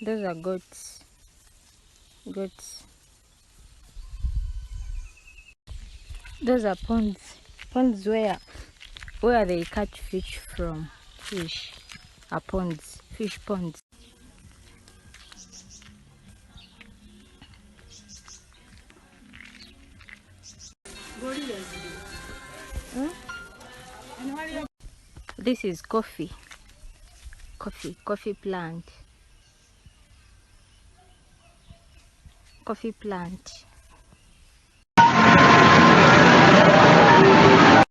Those are goats. Goats. Those are ponds. Ponds where they catch fish from. Fish are ponds. Fish ponds. This is coffee. Coffee plant. Coffee plant.